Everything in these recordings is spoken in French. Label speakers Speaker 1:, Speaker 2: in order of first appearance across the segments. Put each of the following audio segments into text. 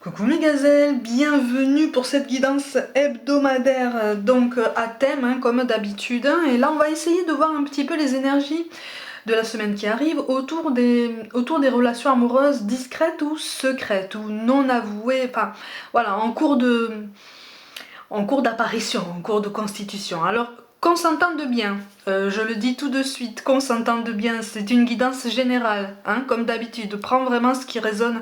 Speaker 1: Coucou mes gazelles, bienvenue pour cette guidance hebdomadaire donc à thème comme d'habitude, et là on va essayer de voir un petit peu les énergies de la semaine qui arrive autour des relations amoureuses discrètes ou secrètes ou non avouées, enfin voilà, en cours d'apparition, en cours de constitution. Alors qu'on s'entende bien, je le dis tout de suite, qu'on s'entende bien, c'est une guidance générale, comme d'habitude, prends vraiment ce qui résonne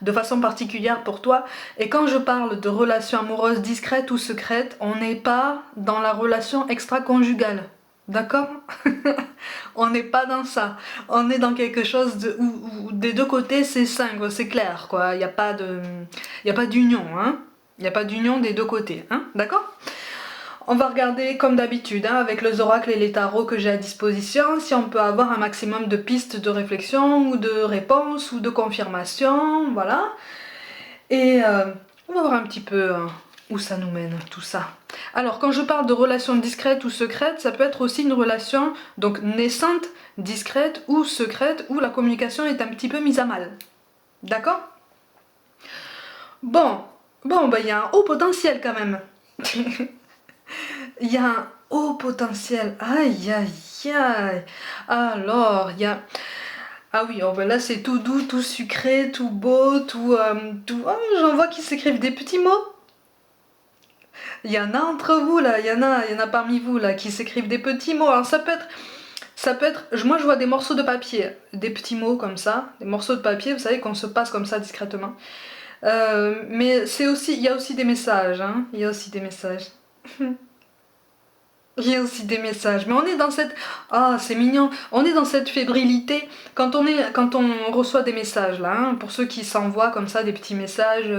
Speaker 1: de façon particulière pour toi. Et quand je parle de relations amoureuses discrètes ou secrètes, on n'est pas dans la relation extra-conjugale. D'accord? On n'est pas dans ça. On est dans quelque chose où des deux côtés c'est sain, c'est clair, quoi. Il n'y a pas d'union, hein. Il n'y a pas d'union des deux côtés, hein. D'accord? On va regarder comme d'habitude, avec les oracles et les tarots que j'ai à disposition, si on peut avoir un maximum de pistes de réflexion ou de réponses ou de confirmation, voilà. Et on va voir un petit peu où ça nous mène tout ça. Alors quand je parle de relation discrète ou secrète, ça peut être aussi une relation donc naissante, discrète ou secrète, où la communication est un petit peu mise à mal. D'accord? Bon, bah il y a un haut potentiel quand même. Il y a un haut potentiel. Aïe, aïe, aïe. Alors, il y a... Ah oui, oh ben là c'est tout doux, tout sucré, tout beau, tout... Oh, j'en vois qui s'écrivent des petits mots. Il y en a entre vous là, il y en a parmi vous là qui s'écrivent des petits mots. Alors ça peut être, moi je vois des morceaux de papier, des petits mots comme ça, des morceaux de papier, vous savez qu'on se passe comme ça discrètement. Mais c'est aussi, il y a aussi des messages, il y a aussi des messages. Il y a aussi des messages, mais on est dans cette... Ah, c'est mignon. On est dans cette fébrilité quand on reçoit des messages, là, pour ceux qui s'envoient comme ça des petits messages,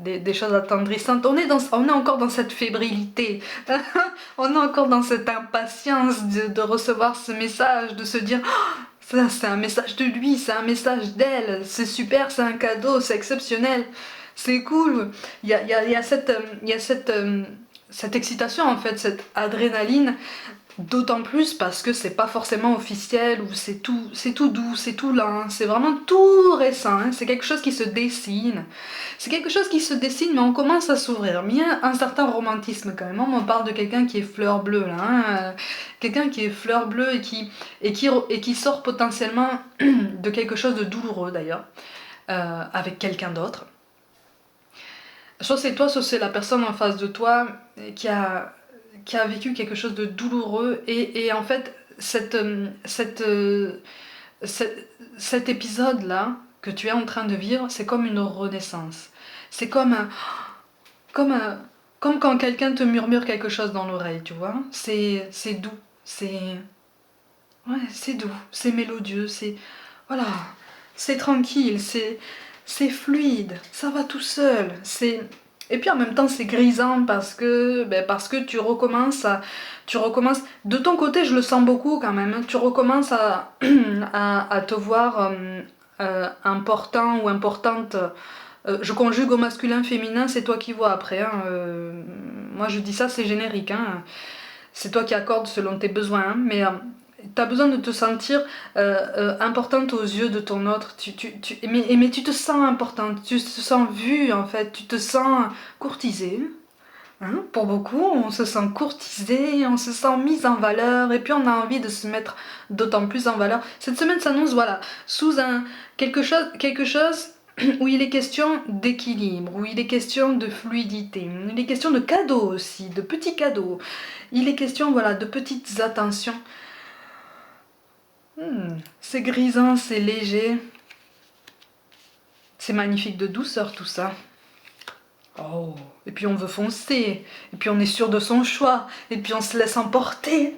Speaker 1: des choses attendrissantes. On est encore dans cette fébrilité. On est encore dans cette impatience de recevoir ce message, de se dire... Oh, ça, c'est un message de lui, c'est un message d'elle, c'est super, c'est un cadeau, c'est exceptionnel, c'est cool. Il y a cette excitation en fait, cette adrénaline, d'autant plus parce que c'est pas forcément officiel, ou c'est tout doux, c'est tout lent, c'est vraiment tout récent, c'est quelque chose qui se dessine. C'est quelque chose qui se dessine, mais on commence à s'ouvrir. Mais il y a un certain romantisme quand même. On parle de quelqu'un qui est fleur bleue là, quelqu'un qui est fleur bleue et qui sort potentiellement de quelque chose de douloureux d'ailleurs, avec quelqu'un d'autre. Soit c'est toi, soit c'est la personne en face de toi qui a vécu quelque chose de douloureux, et en fait cet épisode là que tu es en train de vivre, c'est comme une renaissance. C'est comme, un- comme quand quelqu'un te murmure quelque chose dans l'oreille, tu vois. C'est doux, c'est ouais, c'est doux, c'est mélodieux, voilà, c'est tranquille, c'est fluide, ça va tout seul. Et puis en même temps c'est grisant parce que tu recommences de ton côté, je le sens beaucoup quand même, tu recommences à te voir important ou importante. Je conjugue au masculin féminin, c'est toi qui vois après, moi je dis ça, c'est générique, c'est toi qui accordes selon tes besoins, mais tu as besoin de te sentir importante aux yeux de ton autre. Mais tu te sens importante, tu te sens vue en fait, tu te sens courtisée. Pour beaucoup, on se sent courtisé, on se sent mise en valeur, et puis on a envie de se mettre d'autant plus en valeur. Cette semaine s'annonce, voilà, sous quelque chose où il est question d'équilibre, où il est question de fluidité, où il est question de cadeaux aussi, de petits cadeaux. Il est question, voilà, de petites attentions. C'est grisant, c'est léger, c'est magnifique de douceur tout ça. Oh, et puis on veut foncer, et puis on est sûr de son choix, et puis on se laisse emporter.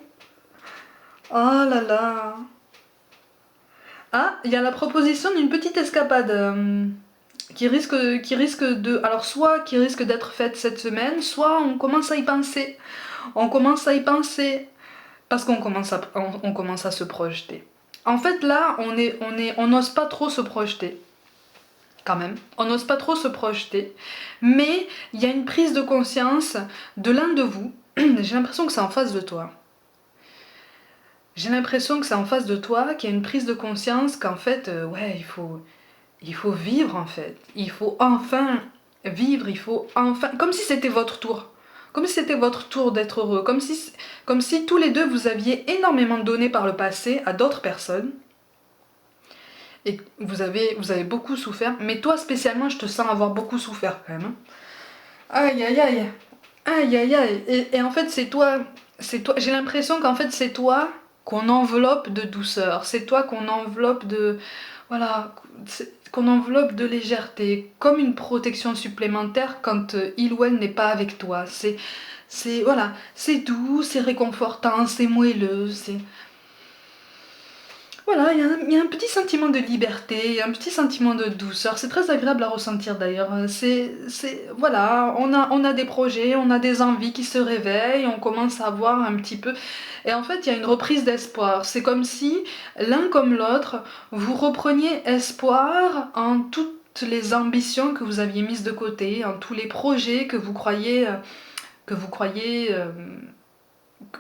Speaker 1: Oh là là. Ah, il y a la proposition d'une petite escapade qui risque de... Alors soit qui risque d'être faite cette semaine, soit on commence à y penser. On commence à y penser, parce qu'on commence à se projeter. En fait là, on n'ose pas trop se projeter. Quand même, on n'ose pas trop se projeter, mais il y a une prise de conscience de l'un de vous. J'ai l'impression que c'est en face de toi. J'ai l'impression que c'est en face de toi, qu'il y a une prise de conscience qu'en fait, ouais, il faut vivre en fait. Il faut enfin vivre, il faut enfin... Comme si c'était votre tour. Comme si c'était votre tour d'être heureux. Comme si tous les deux vous aviez énormément donné par le passé à d'autres personnes. Et vous avez beaucoup souffert. Mais toi spécialement, je te sens avoir beaucoup souffert quand même. Aïe aïe aïe. Aïe aïe aïe. Et en fait c'est toi. J'ai l'impression qu'en fait c'est toi qu'on enveloppe de douceur. C'est toi qu'on enveloppe de... Voilà, qu'on enveloppe de légèreté, comme une protection supplémentaire quand il ou elle n'est pas avec toi. Voilà, c'est doux, c'est réconfortant, c'est moelleux, c'est... Voilà, il y a un petit sentiment de liberté, un petit sentiment de douceur. C'est très agréable à ressentir d'ailleurs. Voilà, on a des projets, on a des envies qui se réveillent, on commence à voir un petit peu. Et en fait, il y a une reprise d'espoir. C'est comme si l'un comme l'autre, vous repreniez espoir en toutes les ambitions que vous aviez mises de côté, en tous les projets que vous croyez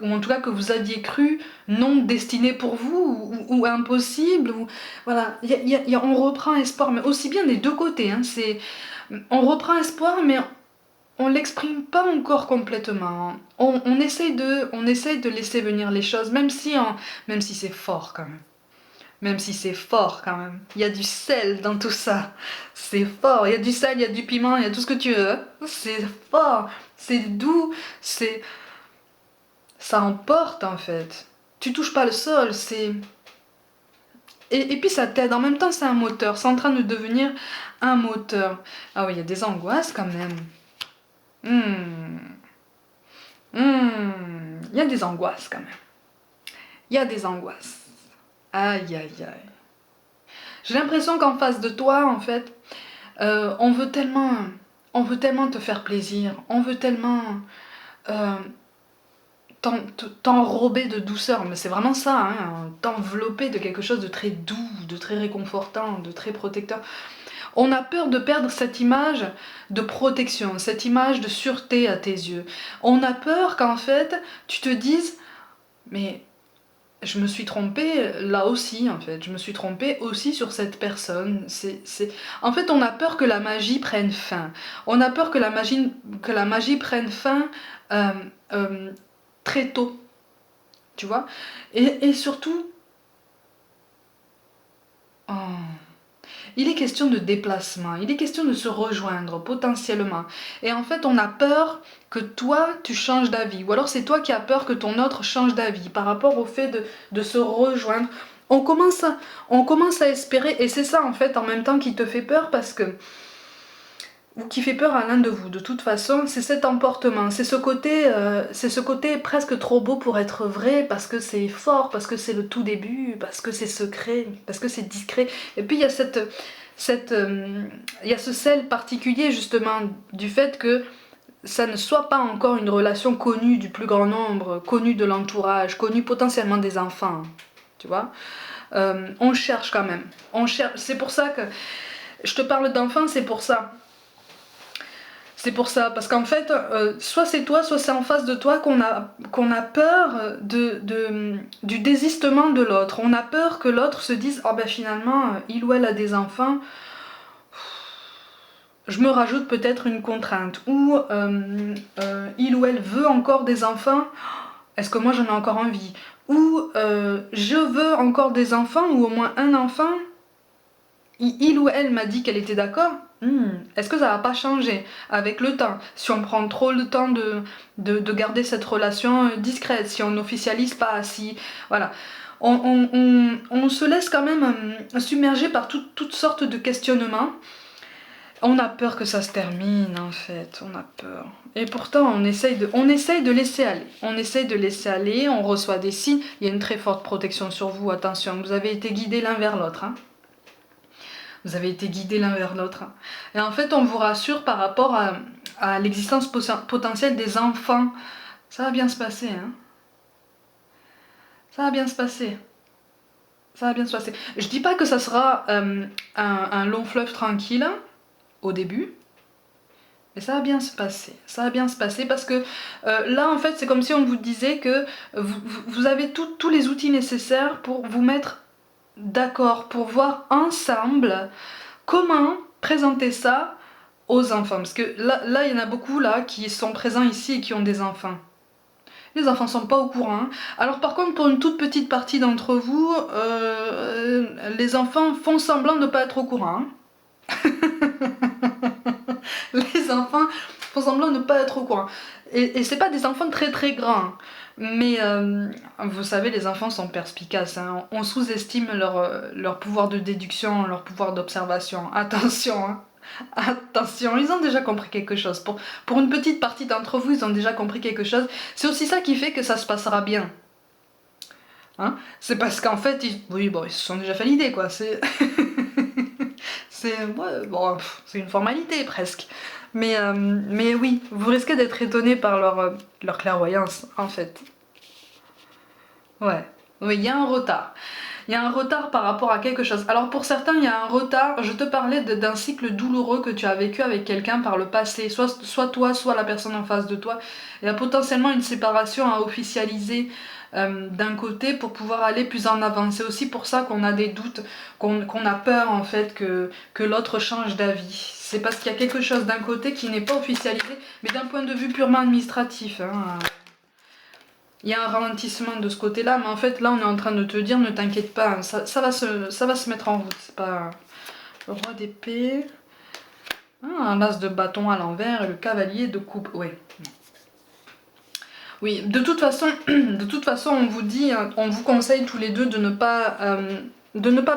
Speaker 1: ou en tout cas que vous aviez cru non destiné pour vous ou impossible ou voilà on reprend espoir mais aussi bien des deux côtés hein, on reprend espoir mais on l'exprime pas encore complètement on essaye de laisser venir les choses même si c'est fort quand même. Même si c'est fort quand même. Il y a du sel dans tout ça. C'est fort. Il y a du sel, il y a du piment, il y a tout ce que tu veux. C'est fort. C'est doux. Ça emporte en fait. Tu touches pas le sol, c'est... Et puis ça t'aide, en même temps c'est un moteur, c'est en train de devenir un moteur. Ah oui, il y a des angoisses quand même. Il y a des angoisses quand même. Il y a des angoisses. Aïe aïe aïe. J'ai l'impression qu'en face de toi, en fait, on veut tellement te faire plaisir, on veut tellement... euh, t'enrober de douceur, mais c'est vraiment ça, hein, t'envelopper de quelque chose de très doux, de très réconfortant, de très protecteur. On a peur de perdre cette image de protection, cette image de sûreté à tes yeux. On a peur qu'en fait, tu te dises, mais je me suis trompée là aussi, en fait. Je me suis trompée aussi sur cette personne. En fait, on a peur que la magie prenne fin. On a peur que la magie prenne fin euh, euh, très tôt, tu vois. Et surtout, oh, il est question de déplacement, il est question de se rejoindre potentiellement. Et en fait, on a peur que toi, tu changes d'avis. Ou alors c'est toi qui as peur que ton autre change d'avis par rapport au fait de se rejoindre. On commence à espérer, et c'est ça en fait en même temps qui te fait peur parce que ou qui fait peur à l'un de vous. De toute façon, c'est cet emportement, c'est ce côté presque trop beau pour être vrai, parce que c'est fort, parce que c'est le tout début, parce que c'est secret, parce que c'est discret. Et puis il y a il y a ce sel particulier justement du fait que ça ne soit pas encore une relation connue du plus grand nombre, connue de l'entourage, connue potentiellement des enfants, tu vois. On cherche quand même. On cherche. C'est pour ça que je te parle d'enfants, c'est pour ça. C'est pour ça, parce qu'en fait, soit c'est toi, soit c'est en face de toi qu'on a peur du désistement de l'autre. On a peur que l'autre se dise « Oh ben finalement, il ou elle a des enfants, je me rajoute peut-être une contrainte. » Ou il ou elle veut encore des enfants, est-ce que moi j'en ai encore envie? Ou je veux encore des enfants, ou au moins un enfant, il ou elle m'a dit qu'elle était d'accord. Est-ce que ça va pas changer avec le temps? Si on prend trop le temps de garder cette relation discrète, si on n'officialise pas, si... Voilà. On se laisse quand même submerger par toutes sortes de questionnements. On a peur que ça se termine en fait, on a peur. Et pourtant on essaye de laisser aller. On essaye de laisser aller, on reçoit des signes. Il y a une très forte protection sur vous, attention, vous avez été guidés l'un vers l'autre. Hein. Vous avez été guidés l'un vers l'autre. Et en fait, on vous rassure par rapport à l'existence potentielle des enfants. Ça va bien se passer, hein. Ça va bien se passer. Ça va bien se passer. Je dis pas que ça sera un long fleuve tranquille au début, mais ça va bien se passer. Ça va bien se passer parce que là, en fait, c'est comme si on vous disait que vous avez tous les outils nécessaires pour vous mettre d'accord, pour voir ensemble Comment présenter ça aux enfants? Parce que là, il y en a beaucoup là qui sont présents ici et qui ont des enfants. Les enfants sont pas au courant. Alors par contre, pour une toute petite partie d'entre vous, les enfants font semblant de ne pas être au courant. Les enfants font semblant de ne pas être au courant. Et c'est pas des enfants très très grands. Mais vous savez, les enfants sont perspicaces. Hein. On sous-estime leur pouvoir de déduction, leur pouvoir d'observation. Attention, hein. Attention, ils ont déjà compris quelque chose. Pour une petite partie d'entre vous, ils ont déjà compris quelque chose. C'est aussi ça qui fait que ça se passera bien. Hein, c'est parce qu'en fait, oui, bon, ils se sont déjà fait l'idée, quoi. C'est ouais, bon, c'est une formalité presque. Mais oui, vous risquez d'être étonné par leur clairvoyance, en fait. Ouais, oui, il y a un retard. Il y a un retard par rapport à quelque chose. Alors pour certains, il y a un retard. Je te parlais d'un cycle douloureux que tu as vécu avec quelqu'un par le passé. Soit toi, soit la personne en face de toi. Il y a potentiellement une séparation à officialiser d'un côté pour pouvoir aller plus en avant. C'est aussi pour ça qu'on a des doutes, qu'on a peur en fait que l'autre change d'avis. C'est parce qu'il y a quelque chose d'un côté qui n'est pas officialisé, mais d'un point de vue purement administratif. Hein. Il y a un ralentissement de ce côté-là, mais en fait, là, on est en train de te dire, ne t'inquiète pas, ça va se mettre en route. C'est pas le roi d'épée, un as de bâton à l'envers et le cavalier de coupe. Ouais. Oui, de toute façon, on vous dit, on vous conseille tous les deux de ne pas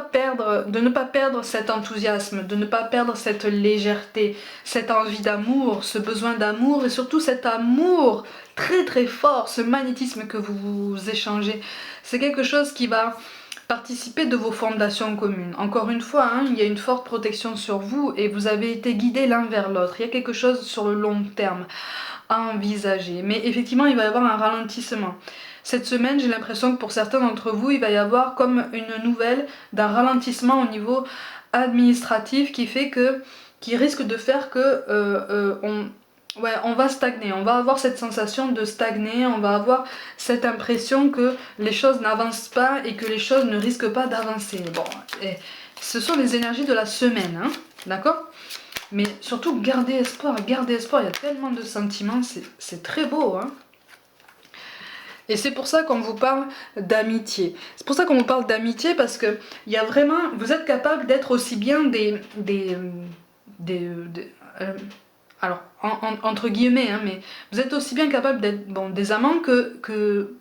Speaker 1: perdre cet enthousiasme, de ne pas perdre cette légèreté, cette envie d'amour, ce besoin d'amour et surtout cet amour très très fort, ce magnétisme que vous échangez. C'est quelque chose qui va participer de vos fondations communes. Encore une fois, hein, il y a une forte protection sur vous et vous avez été guidés l'un vers l'autre. Il y a quelque chose sur le long terme à envisager. Mais effectivement, il va y avoir un ralentissement. Cette semaine, j'ai l'impression que pour certains d'entre vous, il va y avoir comme une nouvelle d'un ralentissement au niveau administratif qui risque de faire que on va stagner, on va avoir cette sensation de stagner, on va avoir cette impression que les choses n'avancent pas et que les choses ne risquent pas d'avancer. Bon, et ce sont les énergies de la semaine, hein, d'accord ? Mais surtout, gardez espoir, il y a tellement de sentiments, c'est très beau. Hein. Et c'est pour ça qu'on vous parle d'amitié. C'est pour ça qu'on vous parle d'amitié parce que il y a vraiment, vous êtes capable d'être aussi bien alors, entre guillemets, hein, mais vous êtes aussi bien capable d'être des amants que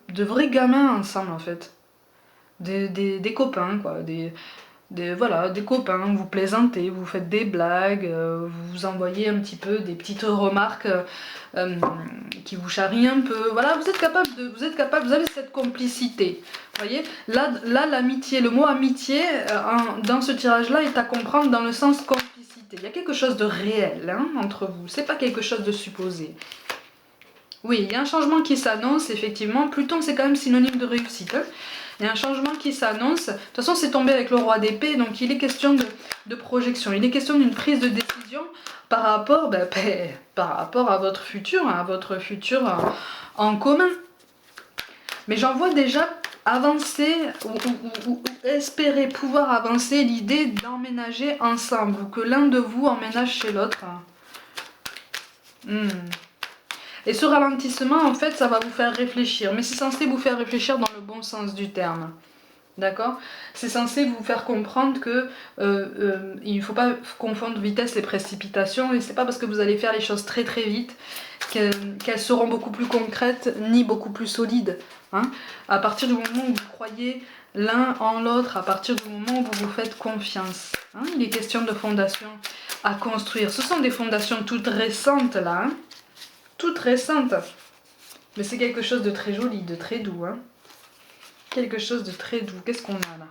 Speaker 1: de vrais gamins ensemble en fait. Des copains, quoi, voilà, des copains, vous plaisantez, vous faites des blagues, vous vous envoyez un petit peu des petites remarques qui vous charrient un peu. Voilà, vous avez cette complicité. Vous voyez, là l'amitié, le mot amitié, dans ce tirage-là, est à comprendre dans le sens complicité. Il y a quelque chose de réel hein, entre vous, c'est pas quelque chose de supposé. Oui, il y a un changement qui s'annonce, effectivement. Pluton, c'est quand même synonyme de réussite. Hein. Il y a un changement qui s'annonce. De toute façon, c'est tombé avec le roi d'épée, donc il est question de projection. Il est question d'une prise de décision par rapport à votre futur, en commun. Mais j'en vois déjà avancer ou espérer pouvoir avancer l'idée d'emménager ensemble, ou que l'un de vous emménage chez l'autre. Et ce ralentissement, en fait, ça va vous faire réfléchir. Mais c'est censé vous faire réfléchir dans le bon sens du terme. D'accord? C'est censé vous faire comprendre que il ne faut pas confondre vitesse et précipitation. Et c'est pas parce que vous allez faire les choses très très vite qu'elles seront beaucoup plus concrètes ni beaucoup plus solides. Hein? À partir du moment où vous croyez l'un en l'autre, à partir du moment où vous vous faites confiance. Hein? Il est question de fondations à construire. Ce sont des fondations toutes récentes là. Hein? Toute récente, mais c'est quelque chose de très joli, de très doux. Hein. Quelque chose de très doux. Qu'est-ce qu'on a là?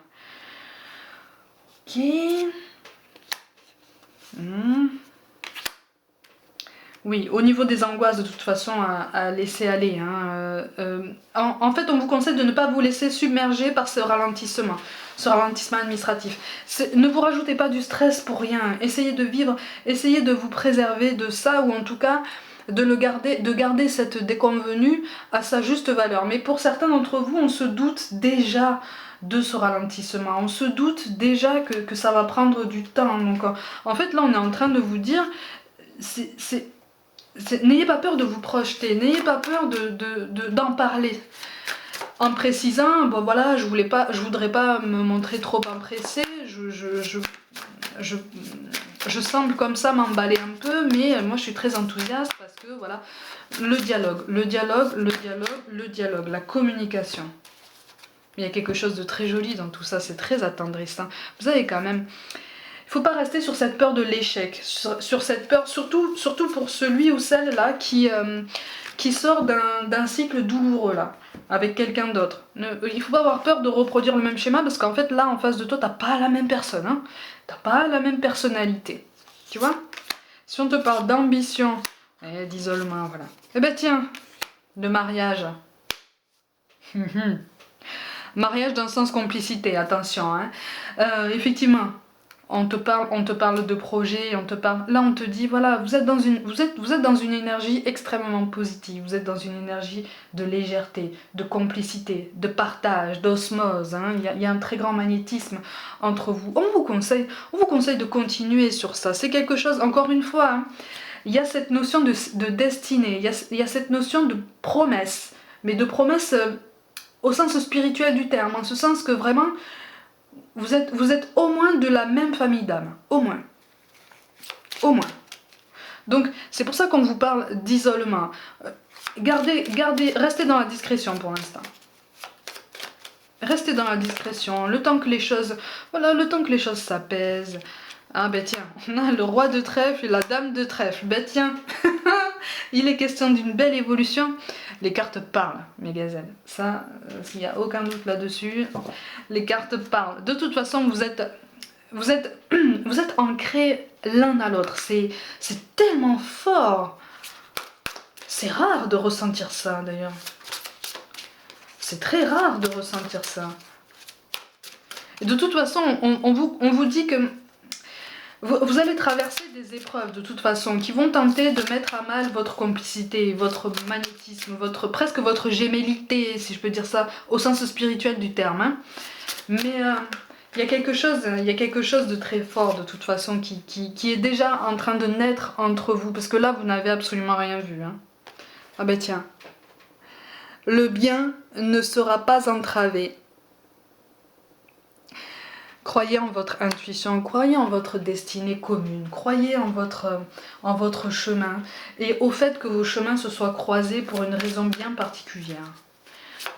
Speaker 1: Ok. Oui, au niveau des angoisses, de toute façon, à laisser aller. Hein. En fait, on vous conseille de ne pas vous laisser submerger par ce ralentissement administratif. Ne vous rajoutez pas du stress pour rien. Essayez de vivre, essayez de vous préserver de ça, ou en tout cas de garder cette déconvenue à sa juste valeur. Mais pour certains d'entre vous, on se doute déjà de ce ralentissement. On se doute déjà que ça va prendre du temps. Donc en fait là on est en train de vous dire, n'ayez pas peur de vous projeter, n'ayez pas peur d'en parler. En précisant, bon voilà, je voudrais pas me montrer trop empressée, je semble comme ça m'emballer un peu, mais moi je suis très enthousiaste parce que voilà, le dialogue, la communication. Il y a quelque chose de très joli dans tout ça, c'est très attendrissant. Vous avez quand même... Il faut pas rester sur cette peur de l'échec, sur cette peur, surtout pour celui ou celle-là qui sort d'un cycle douloureux là, avec quelqu'un d'autre. Il faut pas avoir peur de reproduire le même schéma parce qu'en fait là en face de toi t'as pas la même personne, hein, t'as pas la même personnalité, tu vois. Si on te parle d'ambition et d'isolement, voilà. Eh ben tiens, de mariage. Mariage dans le sens complicité, attention, hein. Effectivement. On te parle de projet, on te parle... Là, on te dit, voilà, vous êtes dans une énergie extrêmement positive, vous êtes dans une énergie de légèreté, de complicité, de partage, d'osmose, hein. Il y a un très grand magnétisme entre vous. On vous conseille de continuer sur ça. C'est quelque chose, encore une fois, hein, il y a cette notion de destinée, il y a cette notion de promesse, mais de promesse au sens spirituel du terme, en ce sens que vraiment... Vous êtes au moins de la même famille d'âme. Au moins. Au moins. Donc, c'est pour ça qu'on vous parle d'isolement. Restez dans la discrétion pour l'instant. Restez dans la discrétion, le temps que les choses... Voilà, le temps que les choses s'apaisent. Ah ben tiens, on a le roi de trèfle et la dame de trèfle. Ben tiens, il est question d'une belle évolution. Les cartes parlent, mes gazelles. Ça, il n'y a aucun doute là-dessus. Les cartes parlent. De toute façon, vous êtes ancrés l'un à l'autre. C'est tellement fort. C'est rare de ressentir ça, d'ailleurs. C'est très rare de ressentir ça. Et de toute façon, on vous dit que vous allez traverser des épreuves de toute façon qui vont tenter de mettre à mal votre complicité, votre magnétisme, presque votre gémellité, si je peux dire ça, au sens spirituel du terme. Hein. Mais il y a quelque chose de très fort de toute façon qui est déjà en train de naître entre vous, parce que là vous n'avez absolument rien vu. Hein. Ah ben tiens, le bien ne sera pas entravé. Croyez en votre intuition, croyez en votre destinée commune, croyez en votre chemin et au fait que vos chemins se soient croisés pour une raison bien particulière.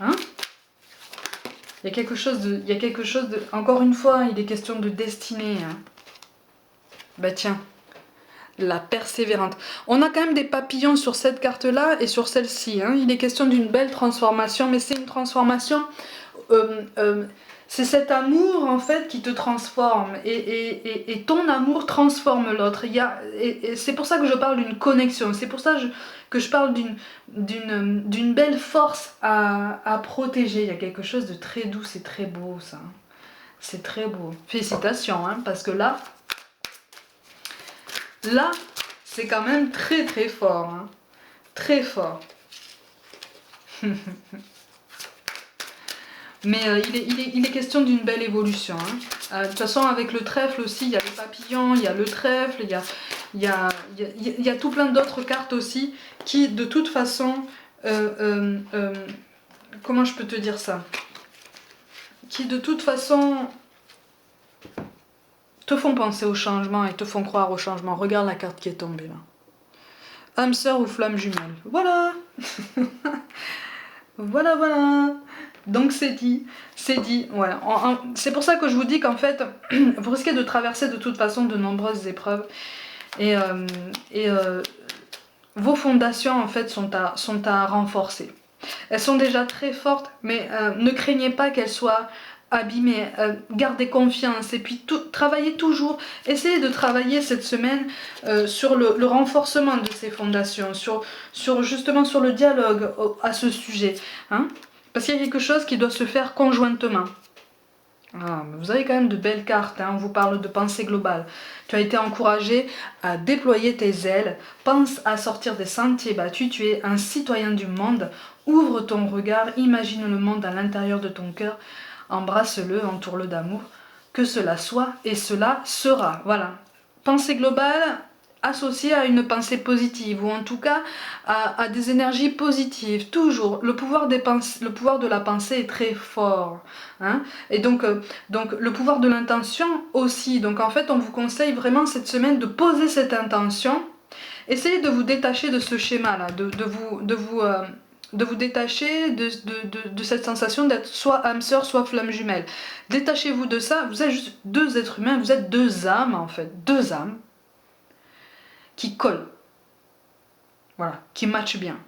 Speaker 1: Hein? Il y a quelque chose de... Encore une fois, il est question de destinée. Hein? Bah tiens, la persévérante. On a quand même des papillons sur cette carte-là et sur celle-ci. Hein? Il est question d'une belle transformation, mais c'est une transformation... c'est cet amour en fait qui te transforme et ton amour transforme l'autre. Et c'est pour ça que je parle d'une connexion, c'est pour ça que je parle d'une belle force à protéger. Il y a quelque chose de très doux, c'est très beau ça. C'est très beau. Félicitations, hein, parce que là, c'est quand même très très fort. Hein. Très fort. Mais il est question d'une belle évolution. Hein. De toute façon, avec le trèfle aussi, il y a les papillons, il y a le trèfle, il y a tout plein d'autres cartes aussi qui, de toute façon, comment je peux te dire ça? Qui, de toute façon, te font penser au changement et te font croire au changement. Regarde la carte qui est tombée là. Âme sœur ou flamme jumelle. Voilà. Voilà. Donc c'est dit, voilà. C'est pour ça que je vous dis qu'en fait, vous risquez de traverser de toute façon de nombreuses épreuves. Et vos fondations en fait sont à renforcer. Elles sont déjà très fortes, mais ne craignez pas qu'elles soient abîmées. Gardez confiance et puis travaillez toujours. Essayez de travailler cette semaine sur le renforcement de ces fondations, justement sur le dialogue à ce sujet. Hein. Parce qu'il y a quelque chose qui doit se faire conjointement. Ah, mais vous avez quand même de belles cartes, hein. On vous parle de pensée globale. Tu as été encouragé à déployer tes ailes, pense à sortir des sentiers battus, tu es un citoyen du monde, ouvre ton regard, imagine le monde à l'intérieur de ton cœur. embrasse-le, entoure-le d'amour, que cela soit et cela sera. Voilà. Pensée globale associée à une pensée positive, ou en tout cas à des énergies positives. Toujours, le pouvoir de la pensée est très fort. Hein, et donc le pouvoir de l'intention aussi. Donc en fait, on vous conseille vraiment cette semaine de poser cette intention. Essayez de vous détacher de ce schéma-là, de vous détacher de cette sensation d'être soit âme sœur, soit flamme jumelle. Détachez-vous de ça, vous êtes juste deux êtres humains, vous êtes deux âmes en fait, deux âmes qui collent, voilà, qui matchent bien.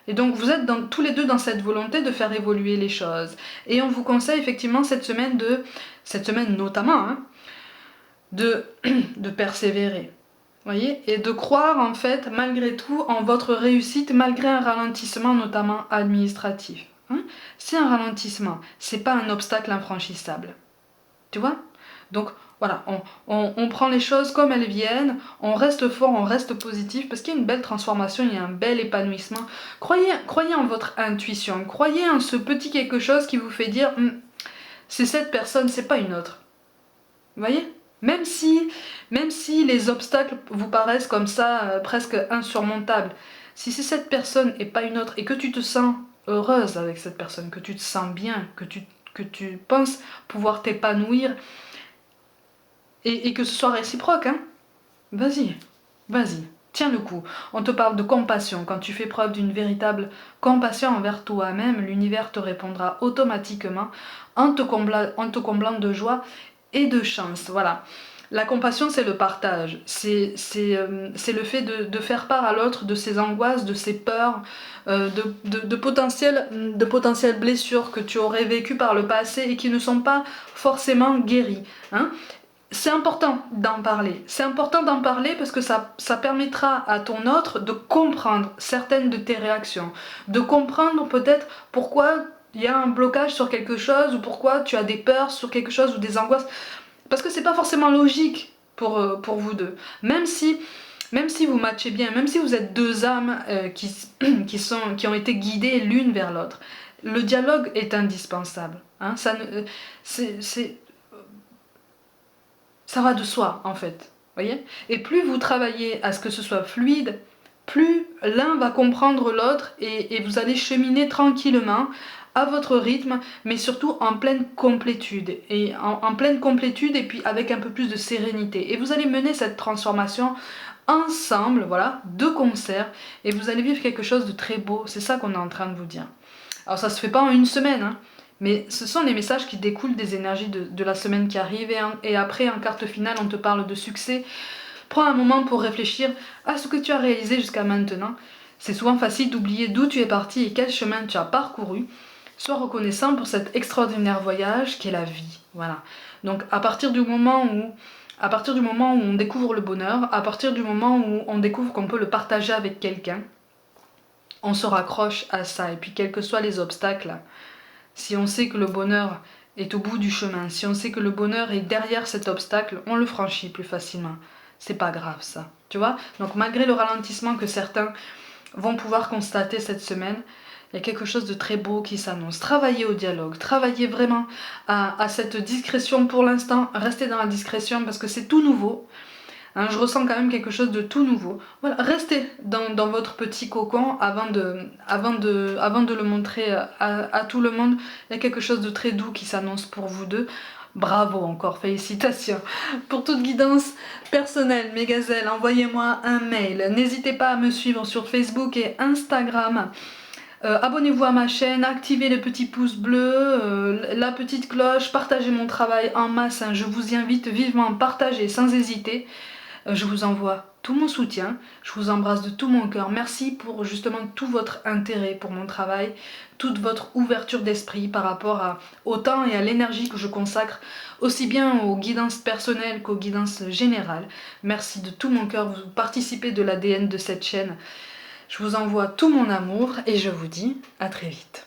Speaker 1: Et donc vous êtes tous les deux dans cette volonté de faire évoluer les choses. Et on vous conseille effectivement cette semaine notamment, hein, de persévérer. Voyez, et de croire en fait malgré tout en votre réussite malgré un ralentissement notamment administratif. Hein, c'est un ralentissement, c'est pas un obstacle infranchissable. Tu vois? Donc voilà, on prend les choses comme elles viennent, on reste fort, on reste positif parce qu'il y a une belle transformation, il y a un bel épanouissement. Croyez en votre intuition, croyez en ce petit quelque chose qui vous fait dire c'est cette personne, c'est pas une autre. Vous voyez? Même si les obstacles vous paraissent comme ça presque insurmontables, si c'est cette personne et pas une autre, et que tu te sens heureuse avec cette personne, que tu te sens bien, que tu penses pouvoir t'épanouir, et que ce soit réciproque, hein, vas-y, tiens le coup. On te parle de compassion. Quand tu fais preuve d'une véritable compassion envers toi-même, l'univers te répondra automatiquement en te comblant de joie et de chance. Voilà. La compassion, c'est le partage. C'est le fait de faire part à l'autre de ses angoisses, de ses peurs, de potentielles blessures que tu aurais vécues par le passé et qui ne sont pas forcément guéries. Hein. C'est important d'en parler. C'est important d'en parler parce que ça permettra à ton autre de comprendre certaines de tes réactions, de comprendre peut-être pourquoi il y a un blocage sur quelque chose ou pourquoi tu as des peurs sur quelque chose ou des angoisses. Parce que c'est pas forcément logique pour vous deux. Même si vous matchez bien, même si vous êtes deux âmes qui ont été guidées l'une vers l'autre, le dialogue est indispensable. Hein, ça va de soi en fait. Voyez. Et plus vous travaillez à ce que ce soit fluide, plus l'un va comprendre l'autre et vous allez cheminer tranquillement à votre rythme, mais surtout en pleine complétude. Et en pleine complétude et puis avec un peu plus de sérénité. Et vous allez mener cette transformation ensemble, voilà, de concert, et vous allez vivre quelque chose de très beau. C'est ça qu'on est en train de vous dire. Alors ça se fait pas en une semaine, hein, mais ce sont les messages qui découlent des énergies de la semaine qui arrive. Et après, en carte finale, on te parle de succès. Prends un moment pour réfléchir à ce que tu as réalisé jusqu'à maintenant. C'est souvent facile d'oublier d'où tu es parti et quel chemin tu as parcouru. Sois reconnaissant pour cet extraordinaire voyage qu'est la vie. Voilà. Donc à partir du moment où on découvre le bonheur, à partir du moment où on découvre qu'on peut le partager avec quelqu'un, on se raccroche à ça. Et puis quels que soient les obstacles, si on sait que le bonheur est au bout du chemin, si on sait que le bonheur est derrière cet obstacle, on le franchit plus facilement. C'est pas grave ça, tu vois. Donc malgré le ralentissement que certains vont pouvoir constater cette semaine, il y a quelque chose de très beau qui s'annonce. Travaillez au dialogue, travaillez vraiment à cette discrétion pour l'instant. Restez dans la discrétion parce que c'est tout nouveau. Hein, je ressens quand même quelque chose de tout nouveau. Voilà, restez dans votre petit cocon avant de le montrer à tout le monde. Il y a quelque chose de très doux qui s'annonce pour vous deux. Bravo encore, félicitations. Pour toute guidance personnelle, mes gazelles, envoyez-moi un mail. N'hésitez pas à me suivre sur Facebook et Instagram. Abonnez-vous à ma chaîne, activez le petit pouce bleu, la petite cloche, partagez mon travail en masse. Hein, je vous y invite vivement, partagez sans hésiter. Je vous envoie tout mon soutien, je vous embrasse de tout mon cœur. Merci pour justement tout votre intérêt pour mon travail, toute votre ouverture d'esprit par rapport au temps et à l'énergie que je consacre aussi bien aux guidances personnelles qu'aux guidances générales. Merci de tout mon cœur, vous participez de l'ADN de cette chaîne. Je vous envoie tout mon amour et je vous dis à très vite.